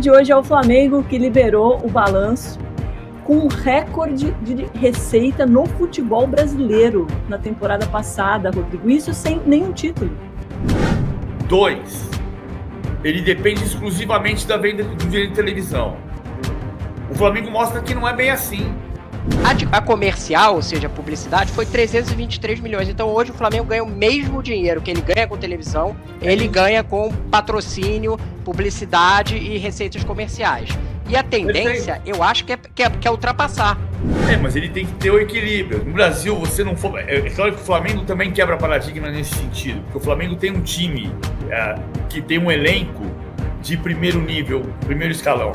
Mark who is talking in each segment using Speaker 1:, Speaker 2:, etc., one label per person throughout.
Speaker 1: de hoje é o Flamengo, que liberou o balanço com um recorde de receita no futebol brasileiro na temporada passada, Rodrigo. Isso sem nenhum título.
Speaker 2: 2. Ele depende exclusivamente da venda do direito de televisão. O Flamengo mostra que não é bem assim.
Speaker 3: A comercial, ou seja, a publicidade, foi 323 milhões. Então hoje o Flamengo ganha o mesmo dinheiro que ele ganha com televisão, ele ganha com patrocínio, publicidade e receitas comerciais. E a tendência, eu acho que é ultrapassar.
Speaker 2: Mas ele tem que ter o equilíbrio. No Brasil, você não for... É claro que o Flamengo também quebra paradigma nesse sentido, porque o Flamengo tem um time que tem um elenco de primeiro nível, primeiro escalão.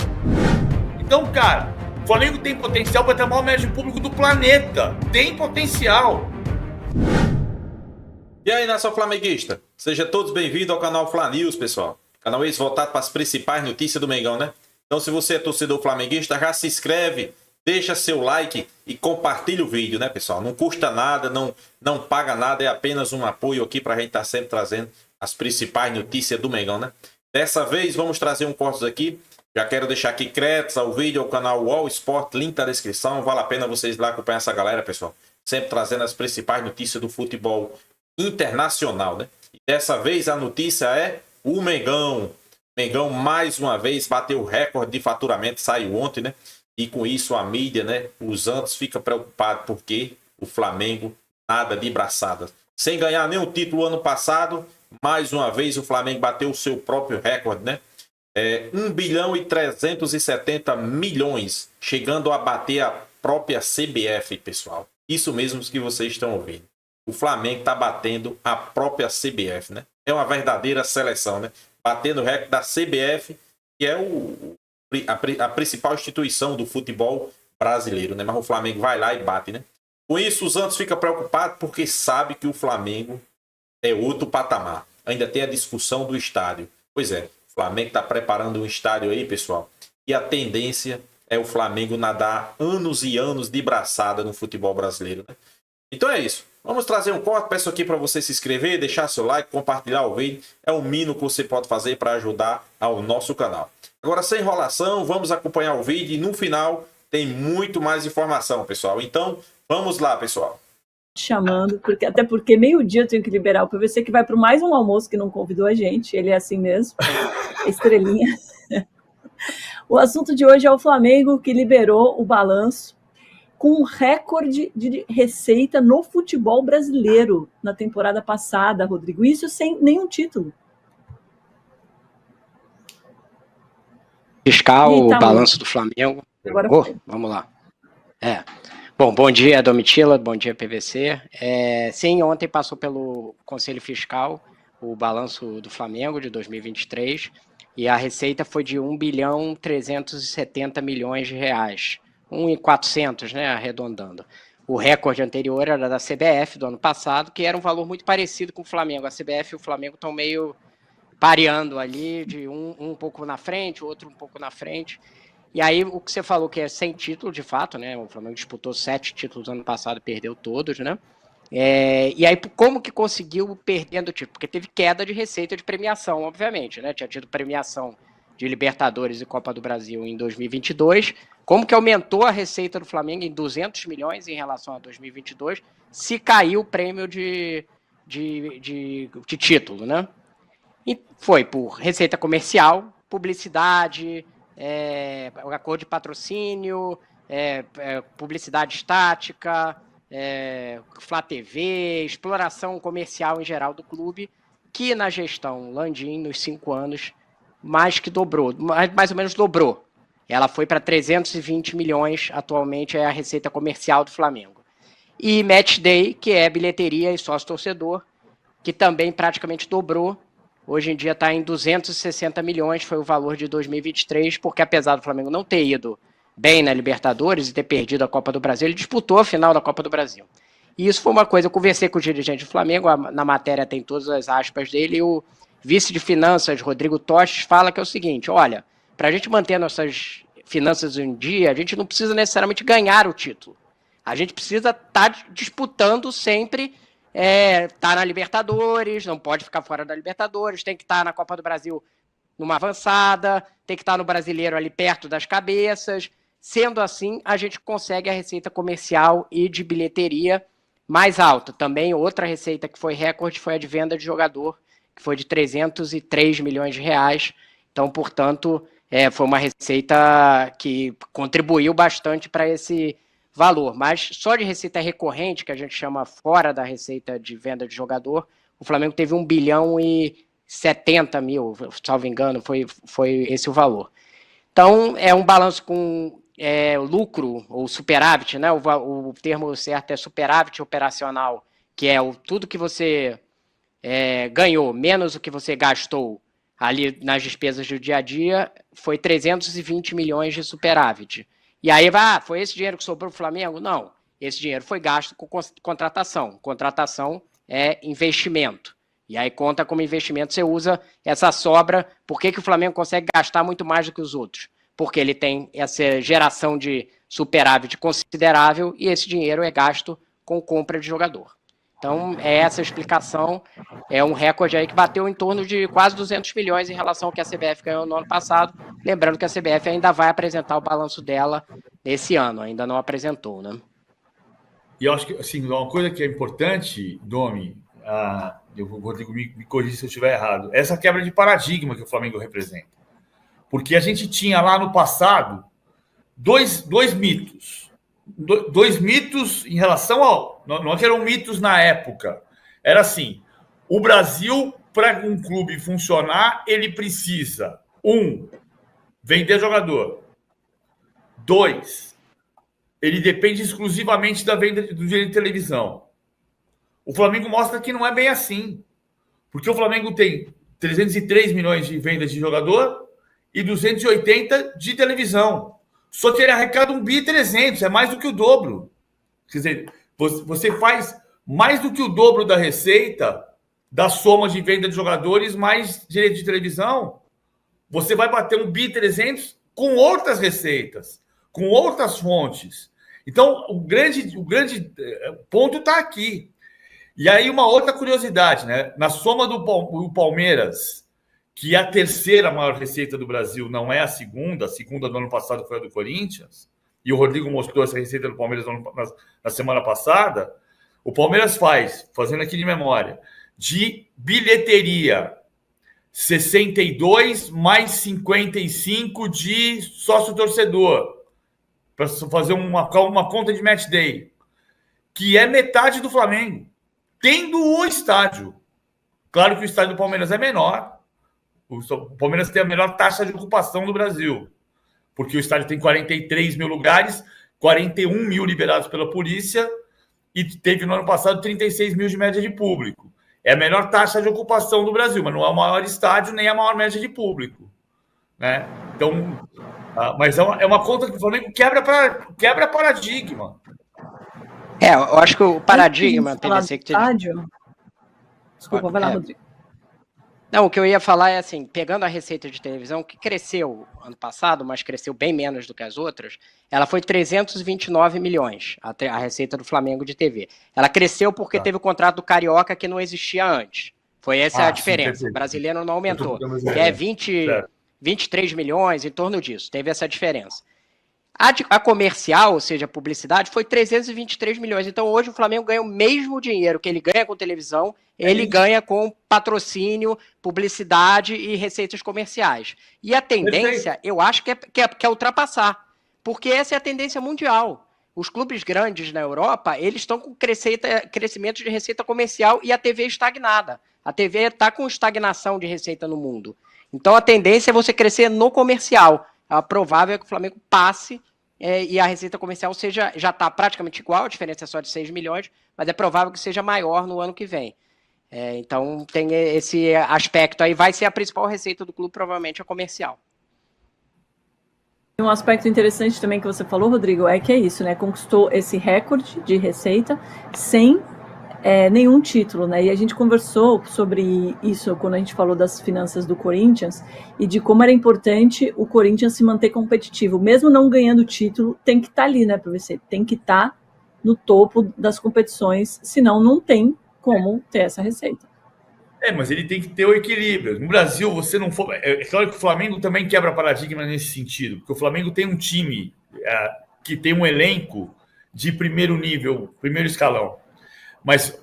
Speaker 2: Então, cara, o Flamengo tem potencial para ter o maior médio público do planeta. Tem potencial.
Speaker 4: E aí, nação flamenguista? Sejam todos bem-vindos ao canal Fla News, pessoal. Canal esse voltado para as principais notícias do Mengão, né? Então, se você é torcedor flamenguista, já se inscreve, deixa seu like e compartilha o vídeo, né, pessoal? Não custa nada, não paga nada, é apenas um apoio aqui para a gente estar sempre trazendo as principais notícias do Mengão, né? Dessa vez, vamos trazer um corte aqui. Já quero deixar aqui créditos ao vídeo, ao canal All Sport, link na descrição. Vale a pena vocês lá acompanhar essa galera, pessoal. Sempre trazendo as principais notícias do futebol internacional, né? E dessa vez a notícia é o Mengão. Mengão mais uma vez bateu o recorde de faturamento, saiu ontem, né? E com isso a mídia, né? Os Santos fica preocupado porque o Flamengo nada de braçadas. Sem ganhar nenhum título ano passado, mais uma vez o Flamengo bateu o seu próprio recorde, né? 1 bilhão e 370 milhões, chegando a bater a própria CBF, pessoal. Isso mesmo que vocês estão ouvindo. O Flamengo está batendo a própria CBF, né? É uma verdadeira seleção, né? Batendo o recorde da CBF, que é a principal instituição do futebol brasileiro, né? Mas o Flamengo vai lá e bate, né? Com isso, o Santos fica preocupado porque sabe que o Flamengo é outro patamar. Ainda tem a discussão do estádio. Pois é, o Flamengo está preparando um estádio aí, pessoal. E a tendência é o Flamengo nadar anos e anos de braçada no futebol brasileiro, né? Então é isso. Vamos trazer um corte. Peço aqui para você se inscrever, deixar seu like, compartilhar o vídeo. É o mínimo que você pode fazer para ajudar ao nosso canal. Agora, sem enrolação, vamos acompanhar o vídeo e no final tem muito mais informação, pessoal. Então, vamos lá, pessoal.
Speaker 1: Chamando, até porque meio-dia eu tenho que liberar o PVC, que vai para mais um almoço que não convidou a gente. Ele é assim mesmo, estrelinha. O assunto de hoje é o Flamengo, que liberou o balanço com um recorde de receita no futebol brasileiro na temporada passada, Rodrigo. Isso sem nenhum título.
Speaker 3: Fiscal, o balanço do Flamengo.
Speaker 1: Agora
Speaker 3: vamos lá. Bom dia, Domitila, bom dia, PVC. Sim, ontem passou pelo Conselho Fiscal o balanço do Flamengo de 2023 e a receita foi de 1 bilhão 370 milhões de reais. 1.400, né, arredondando. O recorde anterior era da CBF do ano passado, que era um valor muito parecido com o Flamengo. A CBF e o Flamengo estão meio pareando ali, de um pouco na frente, o outro um pouco na frente. E aí, o que você falou que é sem título, de fato, né? O Flamengo disputou 7 títulos no ano passado e perdeu todos, né? E aí, como que conseguiu perdendo o título? Porque teve queda de receita de premiação, obviamente, né? Tinha tido premiação de Libertadores e Copa do Brasil em 2022. Como que aumentou a receita do Flamengo em 200 milhões em relação a 2022, se caiu o prêmio de título, né? E foi por receita comercial, publicidade, acordo de patrocínio, publicidade estática, Flá TV, exploração comercial em geral do clube, que na gestão Landim, nos 5 anos, mais ou menos dobrou. Ela foi para 320 milhões, atualmente é a receita comercial do Flamengo. E Match Day, que é bilheteria e sócio-torcedor, que também praticamente dobrou. Hoje em dia está em 260 milhões, foi o valor de 2023, porque apesar do Flamengo não ter ido bem na Libertadores e ter perdido a Copa do Brasil, ele disputou a final da Copa do Brasil. E isso foi uma coisa, eu conversei com o dirigente do Flamengo, na matéria tem todas as aspas dele, e o vice de finanças, Rodrigo Tostes, fala que é o seguinte: olha, para a gente manter nossas finanças em dia, a gente não precisa necessariamente ganhar o título. A gente precisa estar disputando sempre, tá na Libertadores, não pode ficar fora da Libertadores, tem que estar na Copa do Brasil numa avançada, tem que estar no brasileiro ali perto das cabeças. Sendo assim, a gente consegue a receita comercial e de bilheteria mais alta. Também outra receita que foi recorde foi a de venda de jogador, que foi de 303 milhões de reais. Então, portanto, foi uma receita que contribuiu bastante para esse valor. Mas só de receita recorrente, que a gente chama fora da receita de venda de jogador, o Flamengo teve 1 bilhão e 70 mil, salvo engano, foi esse o valor. Então, é um balanço com lucro ou superávit, né? O termo certo é superávit operacional, que é tudo que você ganhou menos o que você gastou ali nas despesas do dia a dia, foi 320 milhões de superávit. E aí foi esse dinheiro que sobrou para o Flamengo? Não, esse dinheiro foi gasto com contratação. Contratação é investimento. E aí conta como investimento, você usa essa sobra. Por que o Flamengo consegue gastar muito mais do que os outros? Porque ele tem essa geração de superávit considerável e esse dinheiro é gasto com compra de jogador. Então, essa explicação. É um recorde aí que bateu em torno de quase 200 milhões em relação ao que a CBF ganhou no ano passado. Lembrando que a CBF ainda vai apresentar o balanço dela esse ano, ainda não apresentou, né?
Speaker 2: E eu acho que, assim, uma coisa que é importante, Domi, Rodrigo, me corrija se eu estiver errado, essa quebra de paradigma que o Flamengo representa. Porque a gente tinha lá no passado dois mitos. Dois mitos em relação ao... Não é que eram mitos na época. Era assim, o Brasil, para um clube funcionar, ele precisa, 1, vender jogador. 2, ele depende exclusivamente da venda do direito de televisão. O Flamengo mostra que não é bem assim. Porque o Flamengo tem 303 milhões de vendas de jogador e 280 de televisão. Só que ele arrecada 1.300 bi, é mais do que o dobro. Quer dizer, você faz mais do que o dobro da receita da soma de venda de jogadores mais direito de televisão. Você vai bater 1.300 bi com outras receitas, com outras fontes. Então, o grande ponto está aqui. E aí, uma outra curiosidade, né? Na soma do Palmeiras, que é a terceira maior receita do Brasil, não é a segunda do ano passado foi a do Corinthians, e o Rodrigo mostrou essa receita do Palmeiras na semana passada, o Palmeiras fazendo aqui de memória, de bilheteria, 62 mais 55 de sócio-torcedor, para fazer uma conta de match day, que é metade do Flamengo, tendo o estádio. Claro que o estádio do Palmeiras é menor, o Palmeiras tem a melhor taxa de ocupação do Brasil, porque o estádio tem 43 mil lugares, 41 mil liberados pela polícia e teve no ano passado 36 mil de média de público. É a melhor taxa de ocupação do Brasil, mas não é o maior estádio nem a maior média de público, né? Então, mas é uma conta que o Flamengo quebra paradigma.
Speaker 3: Eu acho que o paradigma...
Speaker 1: Desculpa, vai lá, Rodrigo.
Speaker 3: Não, o que eu ia falar é assim, pegando a receita de televisão, que cresceu ano passado, mas cresceu bem menos do que as outras, ela foi 329 milhões, a receita do Flamengo de TV. Ela cresceu porque teve o contrato do Carioca que não existia antes. Foi essa a diferença. Sim, o brasileiro não aumentou. Que é 23 milhões, em torno disso. Teve essa diferença. A comercial, ou seja, a publicidade, foi 323 milhões. Então, hoje o Flamengo ganha o mesmo dinheiro que ele ganha com televisão, ele ganha com patrocínio, publicidade e receitas comerciais. E a tendência, eu acho que é ultrapassar, porque essa é a tendência mundial. Os clubes grandes na Europa, eles estão com crescimento de receita comercial e a TV estagnada. A TV está com estagnação de receita no mundo. Então, a tendência é você crescer no comercial. A provável é que o Flamengo passe e a receita comercial já está praticamente igual, a diferença é só de 6 milhões, mas é provável que seja maior no ano que vem. Então tem esse aspecto aí, vai ser a principal receita do clube, provavelmente a comercial.
Speaker 1: Um aspecto interessante também que você falou, Rodrigo, é que é isso, né? Conquistou esse recorde de receita sem nenhum título, né? E a gente conversou sobre isso quando a gente falou das finanças do Corinthians e de como era importante o Corinthians se manter competitivo, mesmo não ganhando título, tem que estar ali, né, PVC? Tem que estar no topo das competições, senão não tem como ter essa receita.
Speaker 2: Mas ele tem que ter o equilíbrio. No Brasil, você não for. É claro que o Flamengo também quebra paradigma nesse sentido, porque o Flamengo tem um time que tem um elenco de primeiro nível, primeiro escalão. Mas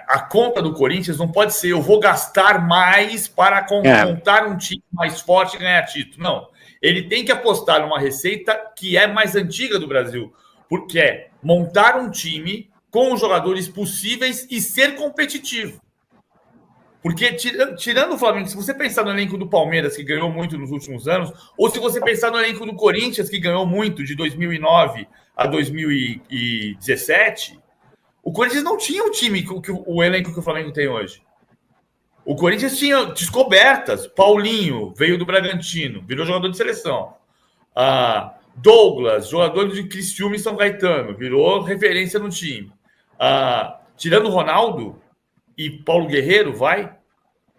Speaker 2: a conta do Corinthians não pode ser eu vou gastar mais para montar um time mais forte e ganhar título. Não. Ele tem que apostar numa receita que é mais antiga do Brasil, porque é montar um time com os jogadores possíveis e ser competitivo. Porque, tirando o Flamengo, se você pensar no elenco do Palmeiras, que ganhou muito nos últimos anos, ou se você pensar no elenco do Corinthians, que ganhou muito de 2009 a 2017, o Corinthians não tinha o elenco que o Flamengo tem hoje. O Corinthians tinha descobertas. Paulinho veio do Bragantino, virou jogador de seleção. Douglas, jogador de Criciúma e São Caetano, virou referência no time. Tirando o Ronaldo e Paulo Guerreiro,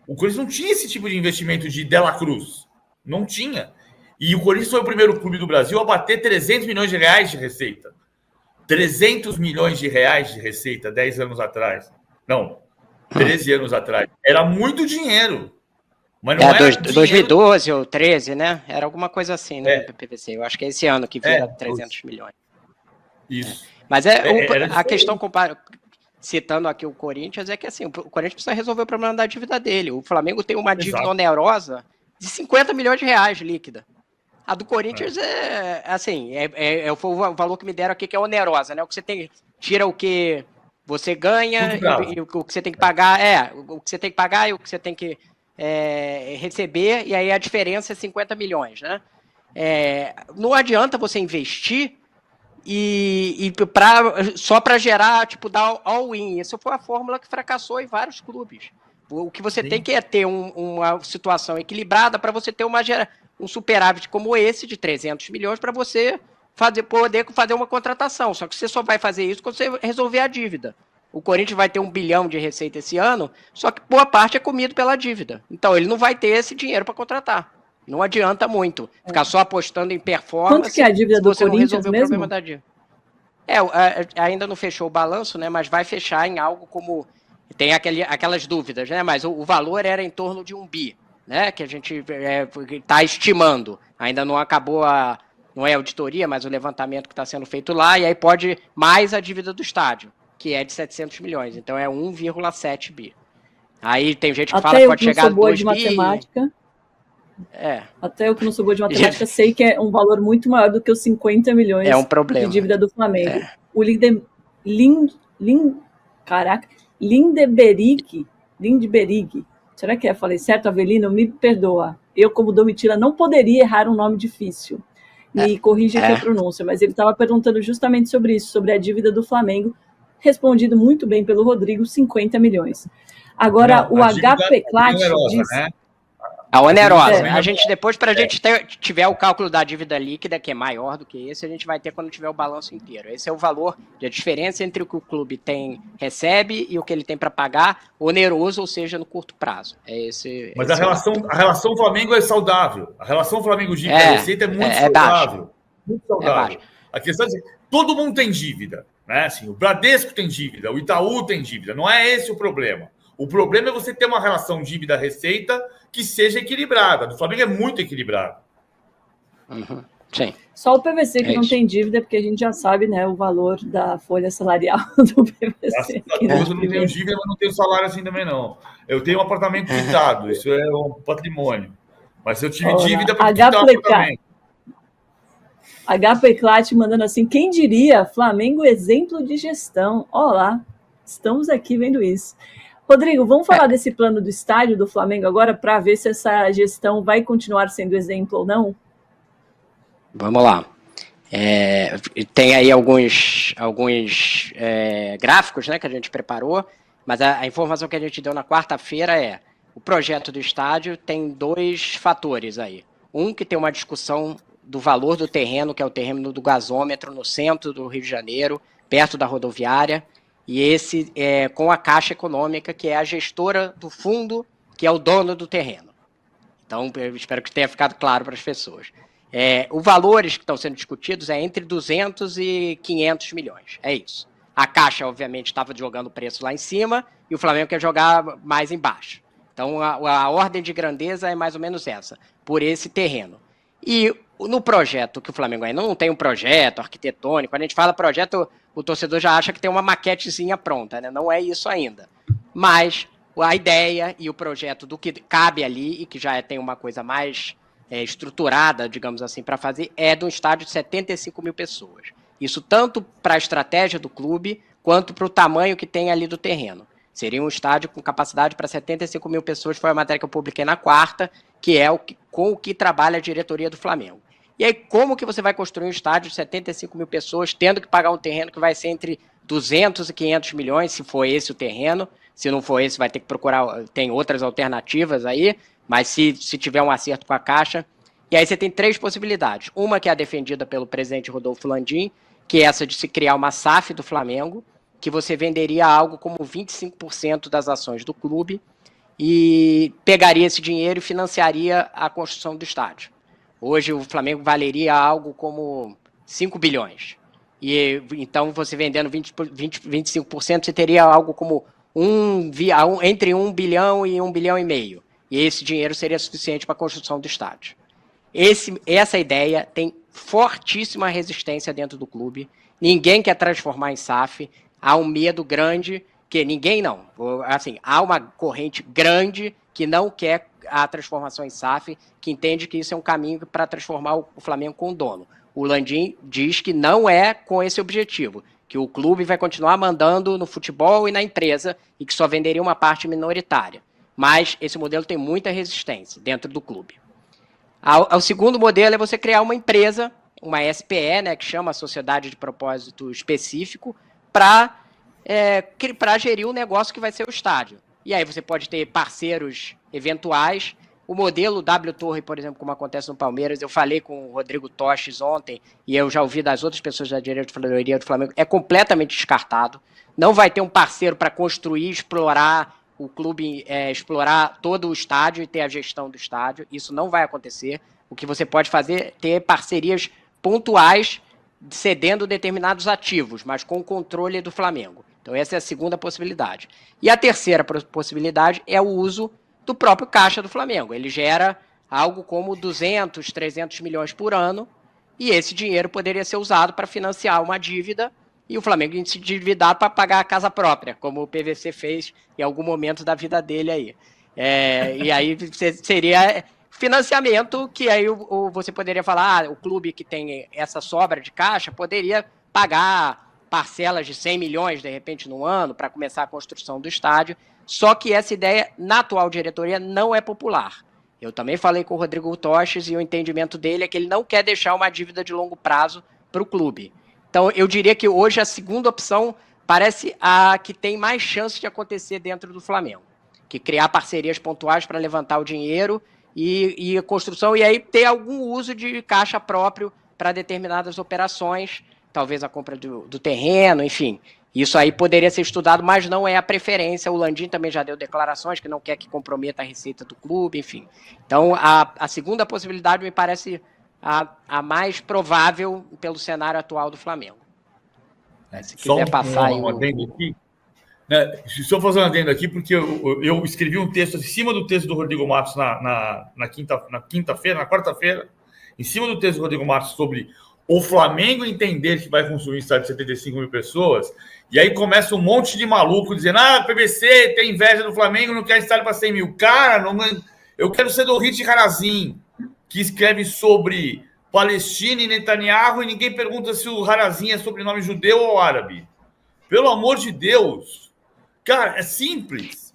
Speaker 2: o Corinthians não tinha esse tipo de investimento de Dela Cruz. Não tinha. E o Corinthians foi o primeiro clube do Brasil a bater 300 milhões de reais de receita. 300 milhões de reais de receita 10 anos atrás. Não, 13 anos atrás. Era muito dinheiro. Mas não era
Speaker 3: 2012 ou 13, né? Era alguma coisa assim, né? No PVC. Eu acho que é esse ano que vira 300 milhões.
Speaker 2: Isso.
Speaker 3: Mas a questão, citando aqui o Corinthians, é que assim, o Corinthians precisa resolver o problema da dívida dele. O Flamengo tem uma dívida onerosa de 50 milhões de reais líquida. A do Corinthians foi o valor que me deram aqui, que é onerosa, né? O que você tem, tira o que você ganha e o que você tem que pagar, o que você tem que pagar e o que você tem que receber, e aí a diferença é 50 milhões, né? Não adianta você investir só para gerar, tipo, dar all-in. Essa foi a fórmula que fracassou em vários clubes. O que você tem que é ter uma situação equilibrada para você ter um superávit como esse de 300 milhões para você poder fazer uma contratação. Só que você só vai fazer isso quando você resolver a dívida. O Corinthians vai ter 1 bilhão de receita esse ano, só que boa parte é comido pela dívida. Então ele não vai ter esse dinheiro para contratar. Não adianta muito ficar só apostando em performance.
Speaker 1: Quanto que é a dívida do Corinthians mesmo?
Speaker 3: O problema da dívida. Ainda não fechou o balanço, né? Mas vai fechar em algo como... Tem aquelas dúvidas, né? Mas o valor era em torno de 1 bi, né? Que a gente está estimando. Ainda não acabou não é auditoria, mas o levantamento que está sendo feito lá. E aí pode mais a dívida do estádio, que é de 700 milhões. Então é 1,7 bi. Aí tem gente que fala que pode chegar a 2 bi.
Speaker 1: Matemática. Até eu que não sou boa de matemática, sei que é um valor muito maior do que os 50 milhões de dívida do Flamengo. O Lindeberig, será que falei certo, Avelino? Me perdoa. Eu, como Domitila, não poderia errar um nome difícil. Me corrija aqui a pronúncia, mas ele estava perguntando justamente sobre isso, sobre a dívida do Flamengo, respondido muito bem pelo Rodrigo, 50 milhões. Agora, o HP Clat diz...
Speaker 2: Né?
Speaker 3: A onerosa. A gente depois, para a gente tiver o cálculo da dívida líquida, que é maior do que esse, a gente vai ter quando tiver o balanço inteiro. Esse é o valor, a diferença entre o que o clube recebe e o que ele tem para pagar, oneroso, ou seja, no curto prazo.
Speaker 2: Mas a relação Flamengo é saudável. A relação Flamengo-dívida-receita é muito saudável.
Speaker 3: Baixo.
Speaker 2: Muito saudável. A questão é que todo mundo tem dívida. Né? Assim, o Bradesco tem dívida, o Itaú tem dívida. Não é esse o problema. O problema é você ter uma relação dívida-receita que seja equilibrada. Do Flamengo é muito equilibrado.
Speaker 3: Uhum. Sim.
Speaker 1: Só o PVC que não tem dívida, porque a gente já sabe, né, o valor da folha salarial do PVC.
Speaker 2: Eu não tenho dívida, mas não tenho salário assim também, não. Eu tenho um apartamento quitado, isso é um patrimônio. Mas eu tive dívida para quitar o apartamento.
Speaker 1: HP Clat mandando assim, quem diria, Flamengo exemplo de gestão. Olá, estamos aqui vendo isso. Rodrigo, vamos falar desse plano do estádio do Flamengo agora para ver se essa gestão vai continuar sendo exemplo ou não?
Speaker 3: Vamos lá. Tem aí alguns gráficos, né, que a gente preparou, mas a informação que a gente deu na quarta-feira o projeto do estádio tem 2 fatores aí. Um, que tem uma discussão do valor do terreno, que é o terreno do gasômetro no centro do Rio de Janeiro, perto da rodoviária, e esse com a Caixa Econômica, que é a gestora do fundo, que é o dono do terreno. Então, eu espero que tenha ficado claro para as pessoas. Os valores que estão sendo discutidos entre 200 e 500 milhões. É isso. A Caixa, obviamente, estava jogando o preço lá em cima e o Flamengo quer jogar mais embaixo. Então, a ordem de grandeza é mais ou menos essa, por esse terreno. E no projeto, que o Flamengo ainda não tem um projeto arquitetônico, quando a gente fala projeto, o torcedor já acha que tem uma maquetezinha pronta, né? Não é isso ainda. Mas a ideia e o projeto do que cabe ali, e que já tem uma coisa mais estruturada, digamos assim, para fazer, é de um estádio de 75 mil pessoas. Isso tanto para a estratégia do clube, quanto para o tamanho que tem ali do terreno. Seria um estádio com capacidade para 75 mil pessoas, foi a matéria que eu publiquei na quarta, que é com o que trabalha a diretoria do Flamengo. E aí, como que você vai construir um estádio de 75 mil pessoas, tendo que pagar um terreno que vai ser entre 200 e 500 milhões, se for esse o terreno? Se não for esse, vai ter que procurar, tem outras alternativas aí, mas se tiver um acerto com a Caixa. E aí você tem 3 possibilidades. Uma que é a defendida pelo presidente Rodolfo Landim, que é essa de se criar uma SAF do Flamengo, que você venderia algo como 25% das ações do clube e pegaria esse dinheiro e financiaria a construção do estádio. Hoje o Flamengo valeria algo como 5 bilhões. E então você vendendo 25%, você teria algo como entre 1 bilhão e 1 bilhão e meio. E esse dinheiro seria suficiente para a construção do estádio. Essa ideia tem fortíssima resistência dentro do clube. Ninguém quer transformar em SAF. Há um medo grande, que ninguém não. Assim, há uma corrente grande que não quer a transformação em SAF, que entende que isso é um caminho para transformar o Flamengo com o dono. O Landim diz que não é com esse objetivo, que o clube vai continuar mandando no futebol e na empresa e que só venderia uma parte minoritária. Mas esse modelo tem muita resistência dentro do clube. O segundo modelo é você criar uma empresa, uma SPE, né, que chama Sociedade de Propósito Específico, para gerir o negócio que vai ser o estádio. E aí você pode ter parceiros eventuais. O modelo W Torre, por exemplo, como acontece no Palmeiras, eu falei com o Rodrigo Toches ontem, e eu já ouvi das outras pessoas da diretoria do Flamengo, é completamente descartado. Não vai ter um parceiro para construir, explorar o clube, explorar todo o estádio e ter a gestão do estádio. Isso não vai acontecer. O que você pode fazer é ter parcerias pontuais, cedendo determinados ativos, mas com o controle do Flamengo. Então essa é a segunda possibilidade. E a terceira possibilidade é o uso do próprio caixa do Flamengo. Ele gera algo como 200, 300 milhões por ano, e esse dinheiro poderia ser usado para financiar uma dívida e o Flamengo se endividar para pagar a casa própria, como o PVC fez em algum momento da vida dele aí. E aí seria financiamento que aí você poderia falar, o clube que tem essa sobra de caixa poderia pagar parcelas de 100 milhões, de repente, no ano, para começar a construção do estádio. Só que essa ideia, na atual diretoria, não é popular. Eu também falei com o Rodrigo Toches e o entendimento dele é que ele não quer deixar uma dívida de longo prazo para o clube. Então, eu diria que hoje a segunda opção parece a que tem mais chance de acontecer dentro do Flamengo, que criar parcerias pontuais para levantar o dinheiro e a construção, e aí ter algum uso de caixa próprio para determinadas operações, talvez a compra do terreno, enfim. Isso aí poderia ser estudado, mas não é a preferência. O Landim também já deu declarações que não quer que comprometa a receita do clube, enfim. Então, a segunda possibilidade me parece a mais provável pelo cenário atual do Flamengo. Se quiser passar aí...
Speaker 2: Se eu fazer um adendo aqui, porque eu escrevi um texto em cima do texto do Rodrigo Matos na quarta-feira, em cima do texto do Rodrigo Matos sobre o Flamengo entender que vai construir um estádio de 75 mil pessoas, e aí começa um monte de maluco dizendo, PVC tem inveja do Flamengo, não quer estádio para 100 mil. Cara, eu quero ser do Hit Harazim, que escreve sobre Palestina e Netanyahu, e ninguém pergunta se o Harazim é sobrenome judeu ou árabe. Pelo amor de Deus. Cara, é simples.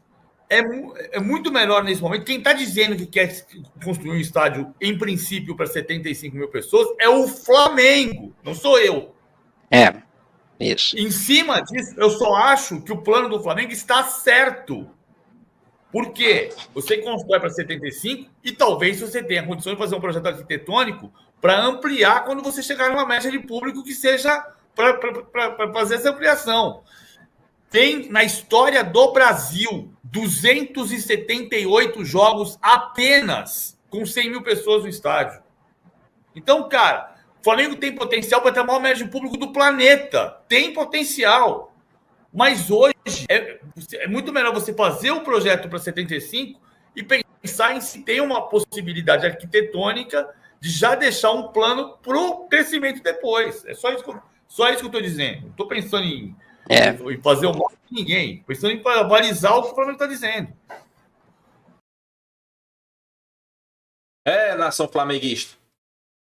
Speaker 2: É muito melhor nesse momento. Quem está dizendo que quer construir um estádio, em princípio, para 75 mil pessoas, é o Flamengo, não sou eu.
Speaker 3: Isso.
Speaker 2: Em cima disso, eu só acho que o plano do Flamengo está certo. Por quê? Você constrói para 75 e talvez você tenha condições de fazer um projeto arquitetônico para ampliar quando você chegar numa média de público que seja para fazer essa ampliação. Tem, na história do Brasil, 278 jogos apenas com 100 mil pessoas no estádio. Então, cara, o Flamengo tem potencial para ter a maior média de público do planeta. Tem potencial. Mas hoje é muito melhor você fazer o projeto para 75 e pensar em se tem uma possibilidade arquitetônica de já deixar um plano para o crescimento depois. É só isso que eu estou dizendo. Não estou pensando em fazer o mal de ninguém. Pensando em balizar o que o Flamengo está dizendo.
Speaker 4: Nação flamenguista.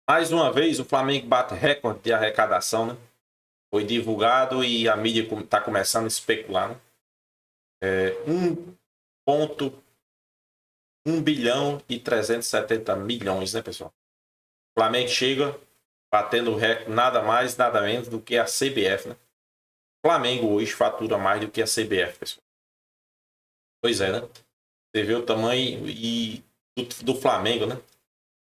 Speaker 4: Mais uma vez, o Flamengo bate recorde de arrecadação, né? Foi divulgado e a mídia está começando a especular, né? 1 bilhão e 370 milhões, né, pessoal? O Flamengo chega batendo o recorde nada mais, nada menos do que a CBF, né? O Flamengo hoje fatura mais do que a CBF, pessoal. Pois é, né? Você vê o tamanho do Flamengo, né?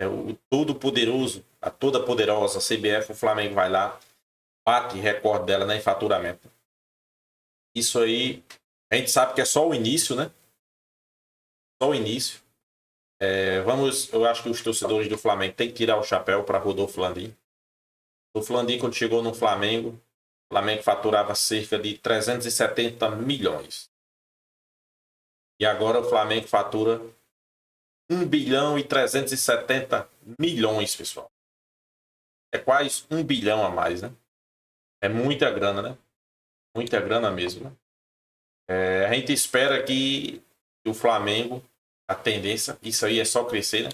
Speaker 4: É o todo-poderoso, a toda-poderosa CBF, o Flamengo vai lá, bate recorde dela, né, em faturamento. Isso aí, a gente sabe que é só o início, né? Só o início. Eu acho que os torcedores do Flamengo têm que tirar o chapéu para Rodolfo Landim. O Landim, quando chegou no Flamengo, o Flamengo faturava cerca de 370 milhões. E agora o Flamengo fatura 1 bilhão e 370 milhões, pessoal. É quase 1 bilhão a mais, né? É muita grana, né? Muita grana mesmo, né? A gente espera que o Flamengo, a tendência, isso aí é só crescer, né?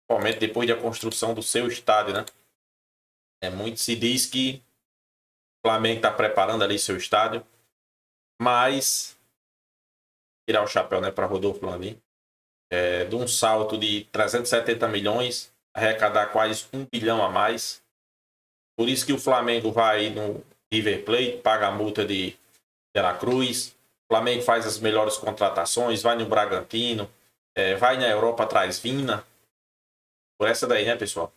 Speaker 4: Principalmente depois da construção do seu estádio, né? Muito se diz que o Flamengo está preparando ali seu estádio, mas tirar o chapéu, né, para Rodolfo Landim. De um salto de 370 milhões, arrecadar quase 1 bilhão a mais. Por isso que o Flamengo vai no River Plate, paga a multa de La Cruz. O Flamengo faz as melhores contratações, vai no Bragantino, vai na Europa atrás Vina. Por essa daí, né, pessoal?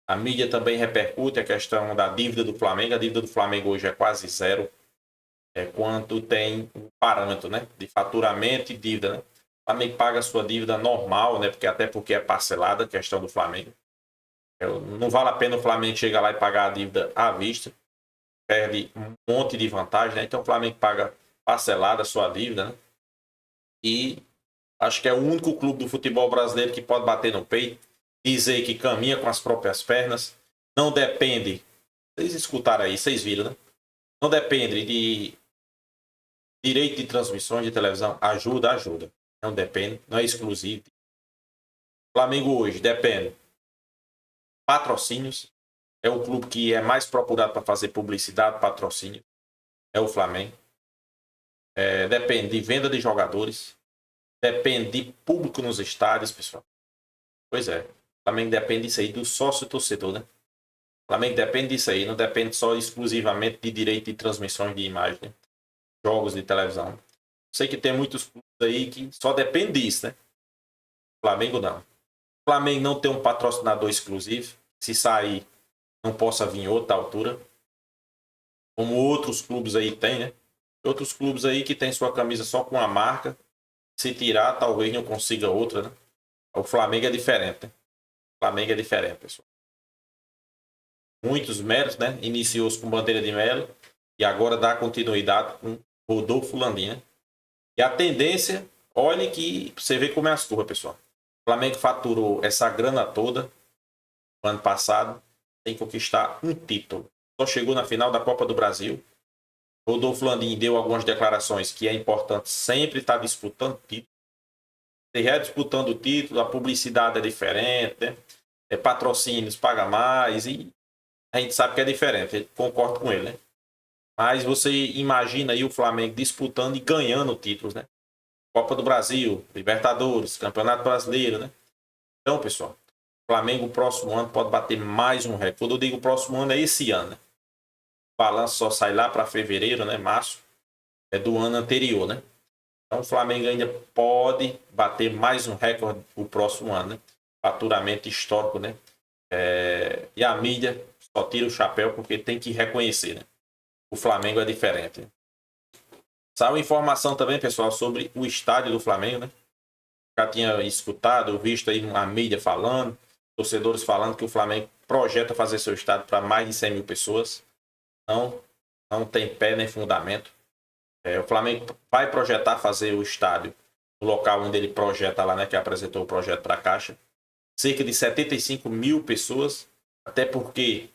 Speaker 4: A mídia também repercute a questão da dívida do Flamengo. A dívida do Flamengo hoje é quase zero. Quanto tem um parâmetro, né, de faturamento e dívida, né? O Flamengo paga a sua dívida normal, né? Até porque é parcelada a questão do Flamengo. Não vale a pena o Flamengo chegar lá e pagar a dívida à vista. Perde um monte de vantagem, né? Então o Flamengo paga parcelada a sua dívida, né? E acho que é o único clube do futebol brasileiro que pode bater no peito, dizer que caminha com as próprias pernas. Não depende. Vocês escutaram aí, vocês viram, né? Não depende de direito de transmissões de televisão. Ajuda. Não depende, não é exclusivo. O Flamengo hoje depende. Patrocínios. É o clube que é mais procurado para fazer publicidade, patrocínio. É o Flamengo. Depende de venda de jogadores. Depende de público nos estádios, pessoal. Pois é. O Flamengo depende disso aí, do sócio torcedor, né? O Flamengo depende disso aí. Não depende só exclusivamente de direito de transmissões de imagem, né? Jogos de televisão. Sei que tem muitos clubes aí que só depende disso, né? O Flamengo não. O Flamengo não tem um patrocinador exclusivo. Se sair, não possa vir outra altura. Como outros clubes aí tem, né? Outros clubes aí que tem sua camisa só com a marca. Se tirar, talvez não consiga outra, né? O Flamengo é diferente, né? O Flamengo é diferente, pessoal. Muitos méritos, né? Iniciou-se com Bandeira de Melo e agora dá continuidade com Rodolfo Landim, né? E a tendência, olhe que você vê como é as curvas, pessoal. O Flamengo faturou essa grana toda no ano passado sem conquistar um título. Só chegou na final da Copa do Brasil. Rodolfo Landim deu algumas declarações que é importante sempre estar disputando título. Se é disputando o título, a publicidade é diferente, né? Patrocínios paga mais e a gente sabe que é diferente. Eu concordo com ele, né? Mas você imagina aí o Flamengo disputando e ganhando títulos, né? Copa do Brasil, Libertadores, Campeonato Brasileiro, né? Então, pessoal, o Flamengo próximo ano pode bater mais um recorde. Quando eu digo próximo ano, é esse ano, né? O balanço só sai lá para fevereiro, né? Março. É do ano anterior, né? Então, o Flamengo ainda pode bater mais um recorde o próximo ano, né? Faturamento histórico, né? E a mídia só tira o chapéu porque tem que reconhecer, né? O Flamengo é diferente. Saiu informação também, pessoal, sobre o estádio do Flamengo, né? Já tinha escutado, visto aí a mídia falando, torcedores falando que o Flamengo projeta fazer seu estádio para mais de 100 mil pessoas. Não tem pé nem fundamento. O Flamengo vai projetar fazer o estádio no local onde ele projeta lá, né, que apresentou o projeto para a Caixa. Cerca de 75 mil pessoas, até porque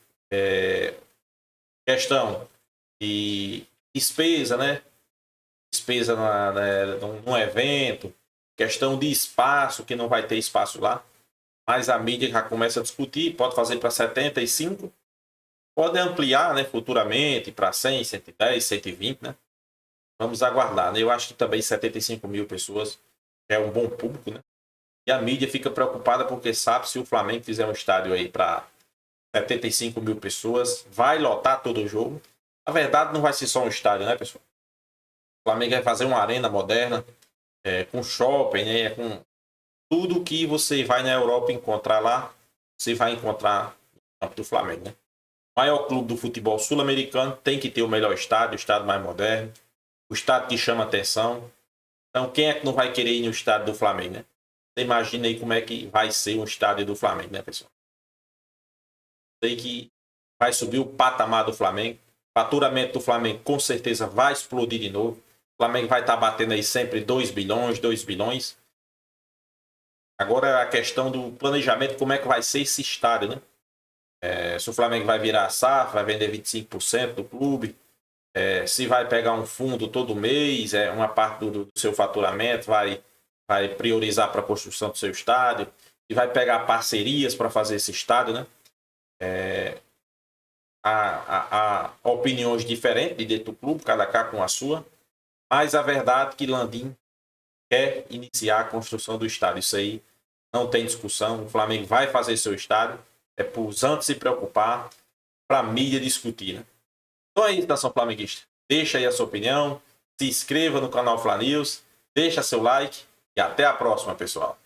Speaker 4: questão de despesa, né? Despesa num evento, questão de espaço, que não vai ter espaço lá. Mas a mídia já começa a discutir, pode fazer para 75, pode ampliar, né, futuramente para 100, 110, 120, né? Vamos aguardar, né? Eu acho que também 75 mil pessoas é um bom público, né? E a mídia fica preocupada porque sabe, se o Flamengo fizer um estádio aí para 75 mil pessoas, vai lotar todo o jogo. Na verdade, não vai ser só um estádio, né, pessoal? O Flamengo vai fazer uma arena moderna, com shopping, né, com tudo que você vai na Europa encontrar lá, você vai encontrar no campo do Flamengo, né? O maior clube do futebol sul-americano tem que ter o melhor estádio, o estádio mais moderno, o estádio que chama atenção. Então, quem é que não vai querer ir no estádio do Flamengo, né? Você imagina aí como é que vai ser um estádio do Flamengo, né, pessoal? Sei que vai subir o patamar do Flamengo. O faturamento do Flamengo com certeza vai explodir de novo. O Flamengo vai estar batendo aí sempre 2 bilhões, 2 bilhões. Agora a questão do planejamento, como é que vai ser esse estádio, né? Se o Flamengo vai virar a SAF, vai vender 25% do clube, se vai pegar um fundo todo mês, uma parte do seu faturamento, vai priorizar para a construção do seu estádio, e vai pegar parcerias para fazer esse estádio, né? Há opiniões diferentes de dentro do clube, cada cá com a sua, mas a verdade é que Landim quer iniciar a construção do estádio. Isso aí não tem discussão. O Flamengo vai fazer seu estádio. É para os antes se preocupar, para a mídia discutir, né? Então é isso, nação flamenguista. Deixa aí a sua opinião, se inscreva no canal Fla News, deixa seu like e até a próxima, pessoal.